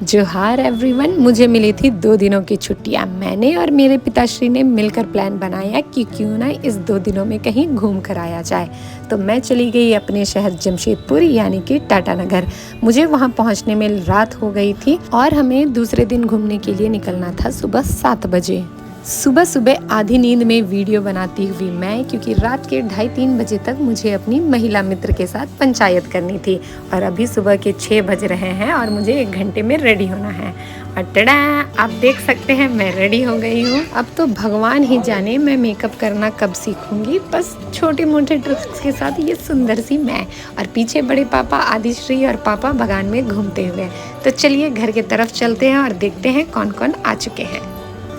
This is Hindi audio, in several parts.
जोहार एवरीवन, मुझे मिली थी 2 दिनों की छुट्टियां। मैंने और मेरे पिताश्री ने मिलकर प्लान बनाया कि क्यों ना इस 2 दिनों में कहीं घूम कर आया जाए। तो मैं चली गई अपने शहर जमशेदपुर यानी कि टाटानगर। मुझे वहां पहुंचने में रात हो गई थी और हमें दूसरे दिन घूमने के लिए निकलना था सुबह 7 बजे। सुबह सुबह आधी नींद में वीडियो बनाती हुई मैं, क्योंकि रात के 2:30-3 बजे तक मुझे अपनी महिला मित्र के साथ पंचायत करनी थी और अभी सुबह के 6 बज रहे हैं और मुझे 1 घंटे में रेडी होना है। और टड़ा, आप देख सकते हैं मैं रेडी हो गई हूँ। अब तो भगवान ही जाने मैं मेकअप करना कब सीखूंगी। बस छोटे मोटे ट्रिक्स के साथ ये सुंदर सी मैं और पीछे बड़े पापा आदिश्री और पापा बगान में घूमते हुए। तो चलिए घर की तरफ चलते हैं और देखते हैं कौन कौन आ चुके हैं।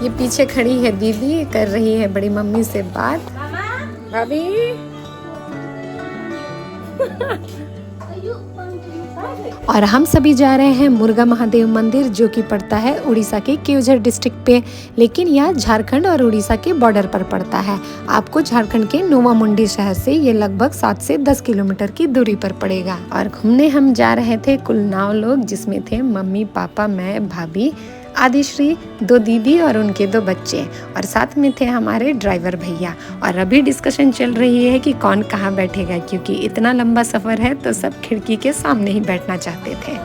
ये पीछे खड़ी है दीदी, कर रही है बड़ी मम्मी से बात। भाभी और हम सभी जा रहे हैं मुर्गा महादेव मंदिर, जो कि पड़ता है उड़ीसा के केवझर डिस्ट्रिक्ट पे, लेकिन यह झारखंड और उड़ीसा के बॉर्डर पर पड़ता है। आपको झारखंड के नोवामुंडी शहर से ये लगभग 7 से 10 किलोमीटर की दूरी पर पड़ेगा। और घूमने हम जा रहे थे कुल 9 लोग, जिसमें थे मम्मी पापा, मैं, भाभी, आदिश्री, 2 दीदी और उनके 2 बच्चे, और साथ में थे हमारे ड्राइवर भैया। और अभी डिस्कशन चल रही है कि कौन कहाँ बैठेगा, क्योंकि इतना लंबा सफ़र है तो सब खिड़की के सामने ही बैठना चाहते थे।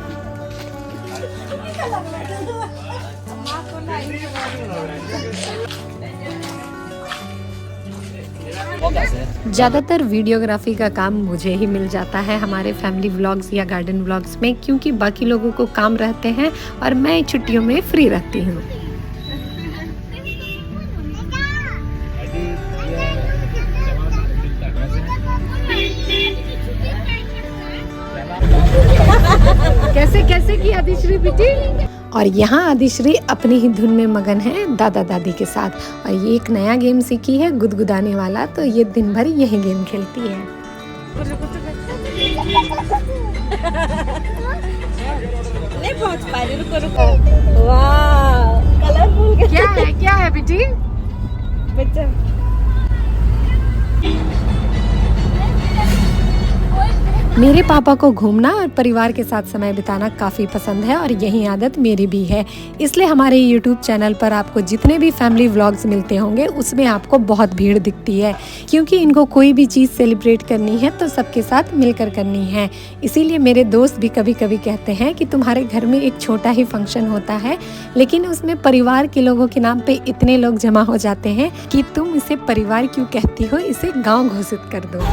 ज़्यादातर वीडियोग्राफी का काम मुझे ही मिल जाता है हमारे फैमिली व्लॉग्स या गार्डन व्लॉग्स में, क्योंकि बाकी लोगों को काम रहते हैं और मैं छुट्टियों में फ्री रहती हूँ। कैसे कैसे की आदिश्री बेटी। और यहाँ आदिश्री अपनी ही धुन में मगन है दादा दादी के साथ। और ये एक नया गेम सीखी है गुदगुदाने वाला, तो ये दिन भर यही गेम खेलती है। नहीं पहुंच पा रही, रुको रुको। वाह, कलरफुल। क्या है बेटी? बच्चा मेरे पापा को घूमना और परिवार के साथ समय बिताना काफ़ी पसंद है और यही आदत मेरी भी है। इसलिए हमारे YouTube चैनल पर आपको जितने भी फैमिली व्लॉग्स मिलते होंगे उसमें आपको बहुत भीड़ दिखती है, क्योंकि इनको कोई भी चीज़ सेलिब्रेट करनी है तो सबके साथ मिलकर करनी है। इसीलिए मेरे दोस्त भी कभी कभी कहते हैं कि तुम्हारे घर में एक छोटा ही फंक्शन होता है, लेकिन उसमें परिवार के लोगों के नाम पे इतने लोग जमा हो जाते हैं कि तुम इसे परिवार क्यों कहती हो, इसे गाँव घोषित कर दो।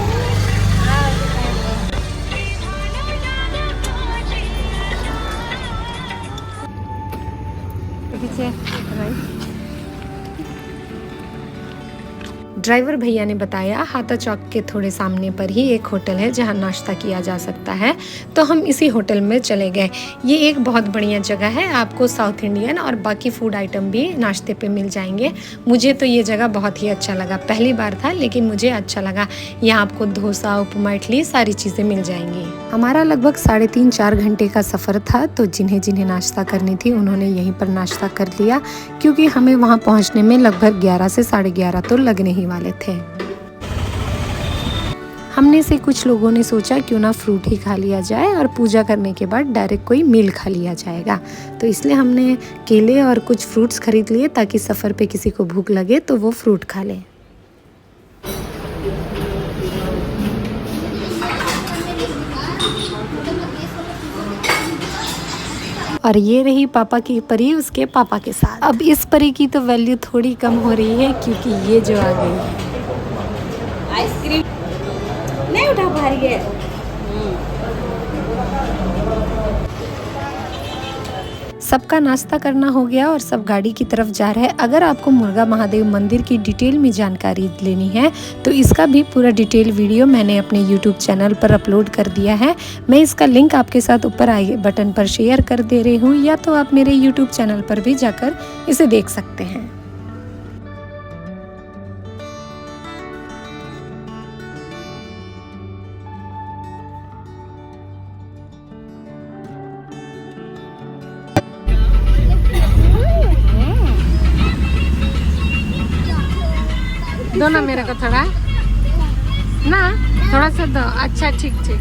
ड्राइवर भैया ने बताया हाथा चौक के थोड़े सामने पर ही एक होटल है जहां नाश्ता किया जा सकता है, तो हम इसी होटल में चले गए। ये एक बहुत बढ़िया जगह है, आपको साउथ इंडियन और बाकी फूड आइटम भी नाश्ते पे मिल जाएंगे। मुझे तो ये जगह बहुत ही अच्छा लगा, पहली बार था लेकिन मुझे अच्छा लगा। यहाँ आपको डोसा, उपमा, इडली सारी चीज़ें मिल जाएंगी। हमारा लगभग 3.5-4 घंटे का सफ़र था, तो जिन्हें जिन्हें नाश्ता करनी थी उन्होंने यहीं पर नाश्ता कर लिया, क्योंकि हमें वहाँ पहुँचने में लगभग 11 से 11:30 तो लगने ही वाले थे। हमने से कुछ लोगों ने सोचा क्यों ना फ्रूट ही खा लिया जाए और पूजा करने के बाद डायरेक्ट कोई मील खा लिया जाएगा, तो इसलिए हमने केले और कुछ फ्रूट्स खरीद लिए ताकि सफ़र पे किसी को भूख लगे तो वो फ्रूट खा ले। और ये रही पापा की परी उसके पापा के साथ। अब इस परी की तो वैल्यू थोड़ी कम हो रही है, क्योंकि ये जो आ गई है। आइसक्रीम नहीं उठा पा रही है। सबका नाश्ता करना हो गया और सब गाड़ी की तरफ जा रहे हैं। अगर आपको मुर्गा महादेव मंदिर की डिटेल में जानकारी लेनी है तो इसका भी पूरा डिटेल वीडियो मैंने अपने YouTube चैनल पर अपलोड कर दिया है। मैं इसका लिंक आपके साथ ऊपर आई बटन पर शेयर कर दे रही हूँ, या तो आप मेरे YouTube चैनल पर भी जाकर इसे देख सकते हैं। दो ना मेरे को थोड़ा ना, थोड़ा सा दो। अच्छा ठीक ठीक।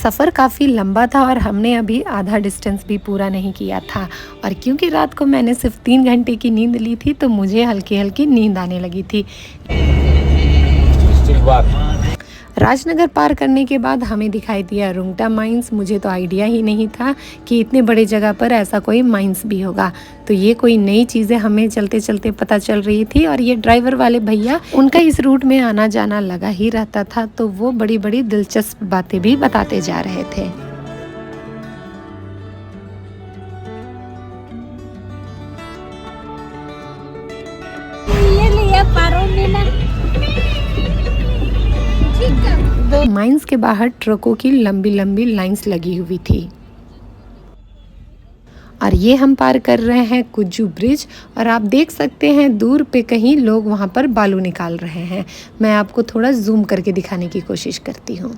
सफ़र काफ़ी लंबा था और हमने अभी आधा डिस्टेंस भी पूरा नहीं किया था, और क्योंकि रात को मैंने सिर्फ 3 घंटे की नींद ली थी तो मुझे हल्की हल्की नींद आने लगी थी। राजनगर पार करने के बाद हमें दिखाई दिया रुंगटा माइंस। मुझे तो आइडिया ही नहीं था कि इतने बड़े जगह पर ऐसा कोई माइंस भी होगा, तो ये कोई नई चीज़ें हमें चलते चलते पता चल रही थी। और ये ड्राइवर वाले भैया, उनका इस रूट में आना जाना लगा ही रहता था, तो वो बड़ी बड़ी दिलचस्प बातें भी बताते जा रहे थे। ये लिया पारो मीना। माइंस के बाहर ट्रकों की लंबी लंबी लाइंस लगी हुई थी, और ये हम पार कर रहे हैं कुज्जू ब्रिज। और आप देख सकते हैं दूर पे कहीं लोग वहाँ पर बालू निकाल रहे हैं। मैं आपको थोड़ा जूम करके दिखाने की कोशिश करती हूँ।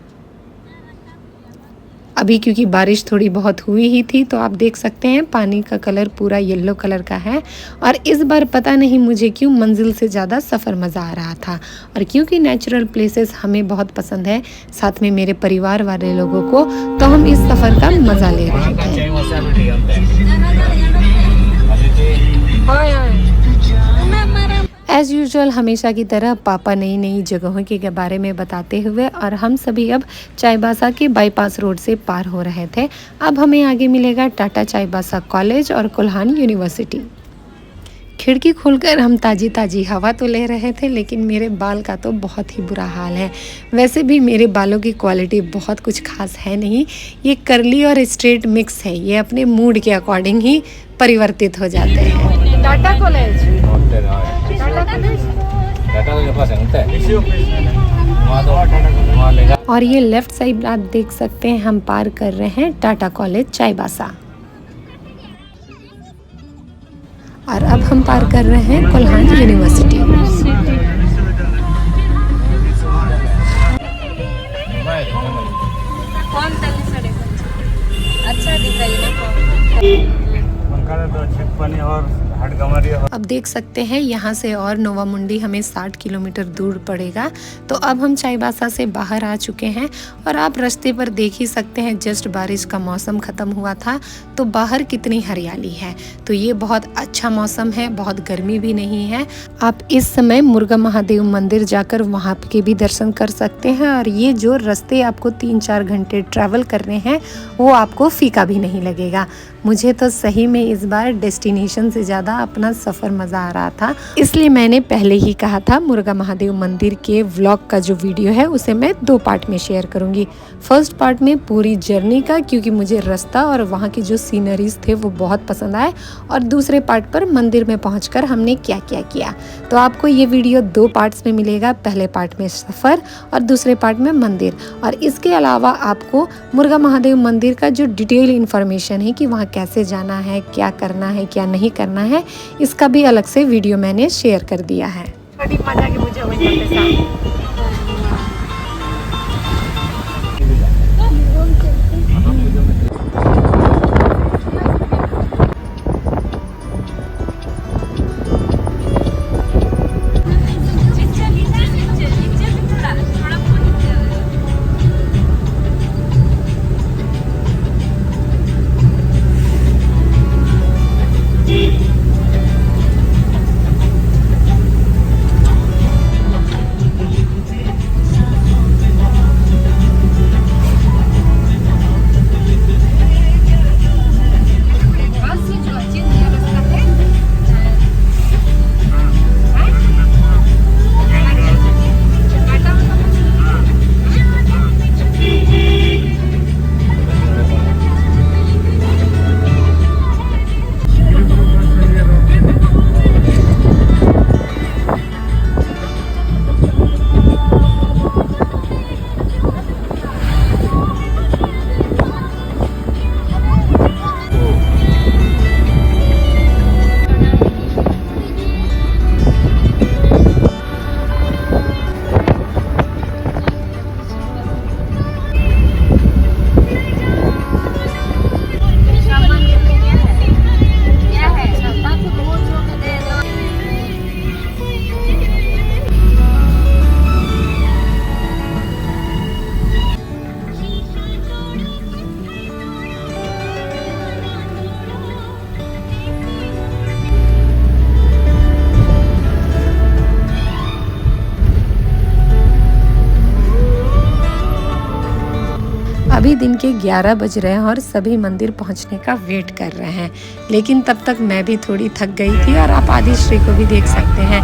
अभी क्योंकि बारिश थोड़ी बहुत हुई ही थी, तो आप देख सकते हैं पानी का कलर पूरा येलो कलर का है। और इस बार पता नहीं मुझे क्यों मंजिल से ज़्यादा सफ़र मज़ा आ रहा था। और क्योंकि नेचुरल प्लेसेस हमें बहुत पसंद है, साथ में मेरे परिवार वाले लोगों को, तो हम इस सफ़र का मज़ा ले रहे थे। एज़ यूजुअल हमेशा की तरह पापा नई नई जगहों के बारे में बताते हुए, और हम सभी अब चाईबासा के बाईपास रोड से पार हो रहे थे। अब हमें आगे मिलेगा टाटा चाईबासा कॉलेज और कोल्हान यूनिवर्सिटी। खिड़की खोलकर हम ताज़ी ताज़ी हवा तो ले रहे थे, लेकिन मेरे बाल का तो बहुत ही बुरा हाल है। वैसे भी मेरे बालों की क्वालिटी बहुत कुछ खास है नहीं, ये कर्ली और स्ट्रेट मिक्स है, ये अपने मूड के अकॉर्डिंग ही परिवर्तित हो जाते हैं। टाटा कॉलेज, और ये लेफ्ट साइड आप देख सकते हैं, हम पार कर रहे हैं टाटा कॉलेज चाईबासा। और अब हम पार कर रहे हैं कोल्हान यूनिवर्सिटी। अच्छा दिखाई अब देख सकते हैं यहाँ से और नोवा मुंडी हमें 60 किलोमीटर दूर पड़ेगा। तो अब हम चाईबासा से बाहर आ चुके हैं, और आप रास्ते पर देख ही सकते हैं, जस्ट बारिश का मौसम ख़त्म हुआ था तो बाहर कितनी हरियाली है। तो ये बहुत अच्छा मौसम है, बहुत गर्मी भी नहीं है। आप इस समय मुर्गा महादेव मंदिर जाकर वहाँ के भी दर्शन कर सकते हैं। और ये जो रास्ते आपको 3-4 घंटे ट्रैवल करने हैं, वो आपको फीका भी नहीं लगेगा। मुझे तो सही में इस बार डेस्टिनेशन से ज़्यादा अपना सफ़र मज़ा आ रहा था, इसलिए मैंने पहले ही कहा था मुर्गा महादेव मंदिर के व्लॉग का जो वीडियो है उसे मैं 2 पार्ट में शेयर करूंगी। फर्स्ट पार्ट में पूरी जर्नी का, क्योंकि मुझे रास्ता और वहाँ की जो सीनरीज थे वो बहुत पसंद आए, और दूसरे पार्ट पर मंदिर में पहुंचकर हमने क्या क्या किया। तो आपको ये वीडियो 2 पार्ट्स में मिलेगा, पहले पार्ट में सफ़र और दूसरे पार्ट में मंदिर। और इसके अलावा आपको मुर्गा महादेव मंदिर का जो डिटेल इन्फॉर्मेशन है कि वहाँ कैसे जाना है, क्या करना है, क्या नहीं करना है, इसका भी अलग से वीडियो मैंने शेयर कर दिया है। बड़ी मजा की मुझे दिन के 11 बज रहे हैं और सभी मंदिर पहुंचने का वेट कर रहे हैं, लेकिन तब तक मैं भी थोड़ी थक गई थी और आप आदिश्री को भी देख सकते हैं।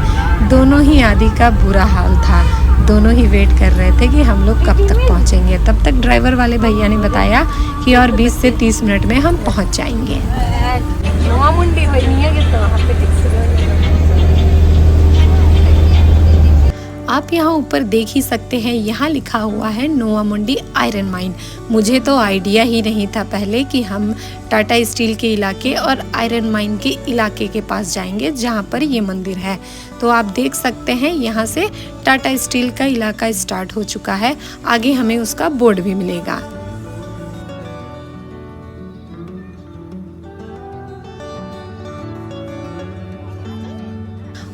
दोनों ही आदि का बुरा हाल था, दोनों ही वेट कर रहे थे कि हम लोग कब तक पहुंचेंगे। तब तक ड्राइवर वाले भैया ने बताया कि और 20 से 30 मिनट में हम पहुंच जाएंगे। आप यहाँ ऊपर देख ही सकते हैं, यहाँ लिखा हुआ है नोवामुंडी आयरन माइन। मुझे तो आइडिया ही नहीं था पहले कि हम टाटा स्टील के इलाके और आयरन माइन के इलाके के पास जाएंगे जहाँ पर ये मंदिर है। तो आप देख सकते हैं यहाँ से टाटा स्टील का इलाका स्टार्ट हो चुका है, आगे हमें उसका बोर्ड भी मिलेगा।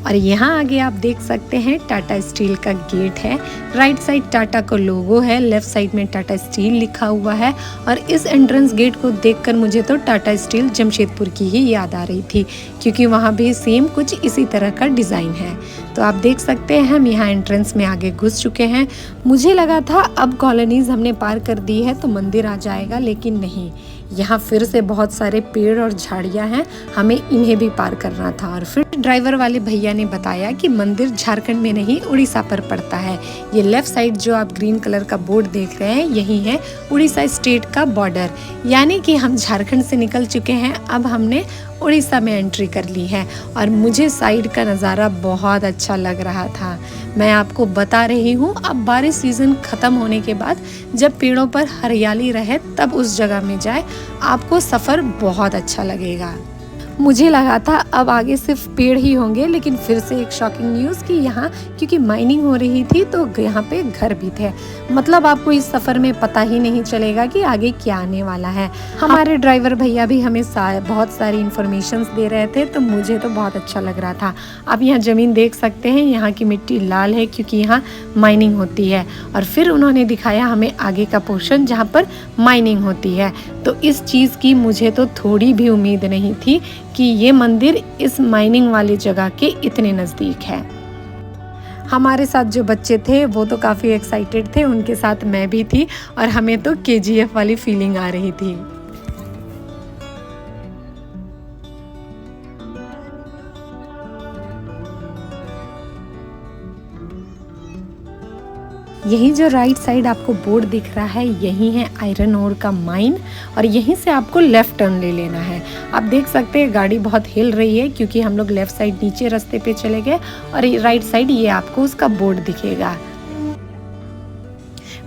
और यहाँ आगे आप देख सकते हैं टाटा स्टील का गेट है, राइट साइड टाटा का लोगो है, लेफ्ट साइड में टाटा स्टील लिखा हुआ है। और इस एंट्रेंस गेट को देखकर मुझे तो टाटा स्टील जमशेदपुर की ही याद आ रही थी, क्योंकि वहाँ भी सेम कुछ इसी तरह का डिज़ाइन है। तो आप देख सकते हैं हम यहाँ एंट्रेंस में आगे घुस चुके हैं। मुझे लगा था अब कॉलोनीज हमने पार कर दी है तो मंदिर आ जाएगा, लेकिन नहीं, यहाँ फिर से बहुत सारे पेड़ और झाड़ियाँ हैं, हमें इन्हें भी पार करना था। और फिर ड्राइवर वाले भैया ने बताया कि मंदिर झारखंड में नहीं उड़ीसा पर पड़ता है। ये लेफ्ट साइड जो आप ग्रीन कलर का बोर्ड देख रहे हैं, यही है उड़ीसा स्टेट का बॉर्डर, यानी कि हम झारखंड से निकल चुके हैं, अब हमने उड़ीसा में एंट्री कर ली है। और मुझे साइड का नज़ारा बहुत अच्छा लग रहा था। मैं आपको बता रही हूँ, अब बारिश सीज़न ख़त्म होने के बाद जब पेड़ों पर हरियाली रहे तब उस जगह में जाए, आपको सफ़र बहुत अच्छा लगेगा। मुझे लगा था अब आगे सिर्फ पेड़ ही होंगे, लेकिन फिर से एक शॉकिंग न्यूज़ कि यहाँ क्योंकि माइनिंग हो रही थी तो यहाँ पे घर भी थे। मतलब आपको इस सफ़र में पता ही नहीं चलेगा कि आगे क्या आने वाला है। हमारे ड्राइवर भैया भी हमें बहुत सारी इन्फॉर्मेशंस दे रहे थे, तो मुझे तो बहुत अच्छा लग रहा था। आप यहाँ ज़मीन देख सकते हैं, यहाँ की मिट्टी लाल है क्योंकि यहाँ माइनिंग होती है। और फिर उन्होंने दिखाया हमें आगे का पोर्शन जहाँ पर माइनिंग होती है। तो इस चीज़ की मुझे तो थोड़ी भी उम्मीद नहीं थी कि ये मंदिर इस माइनिंग वाली जगह के इतने नज़दीक है। हमारे साथ जो बच्चे थे वो तो काफ़ी एक्साइटेड थे, उनके साथ मैं भी थी और हमें तो KGF वाली फीलिंग आ रही थी। यही जो राइट साइड आपको बोर्ड दिख रहा है, यही है आयरन ओर का माइन, और यहीं से आपको लेफ़्ट टर्न ले लेना है। आप देख सकते हैं गाड़ी बहुत हिल रही है क्योंकि हम लोग लेफ़्ट साइड नीचे रास्ते पे चले गए और राइट साइड ये आपको उसका बोर्ड दिखेगा।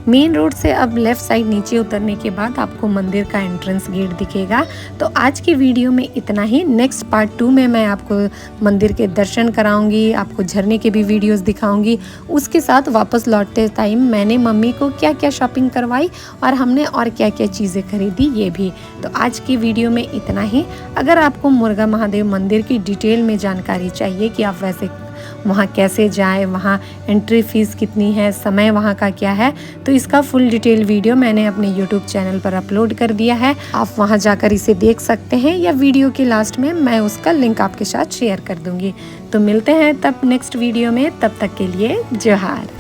मेन रोड से अब लेफ़्ट साइड नीचे उतरने के बाद आपको मंदिर का एंट्रेंस गेट दिखेगा। तो आज की वीडियो में इतना ही। नेक्स्ट पार्ट 2 में मैं आपको मंदिर के दर्शन कराऊंगी, आपको झरने के भी वीडियोस दिखाऊंगी। उसके साथ वापस लौटते टाइम मैंने मम्मी को क्या क्या शॉपिंग करवाई और हमने और क्या क्या चीज़ें खरीदी, ये भी। तो आज की वीडियो में इतना ही। अगर आपको मुर्गा महादेव मंदिर की डिटेल में जानकारी चाहिए कि आप वैसे वहाँ कैसे जाएं, वहाँ एंट्री फीस कितनी है, समय वहाँ का क्या है, तो इसका फुल डिटेल वीडियो मैंने अपने YouTube चैनल पर अपलोड कर दिया है। आप वहाँ जाकर इसे देख सकते हैं या वीडियो के लास्ट में मैं उसका लिंक आपके साथ शेयर कर दूँगी। तो मिलते हैं तब नेक्स्ट वीडियो में, तब तक के लिए जोहार।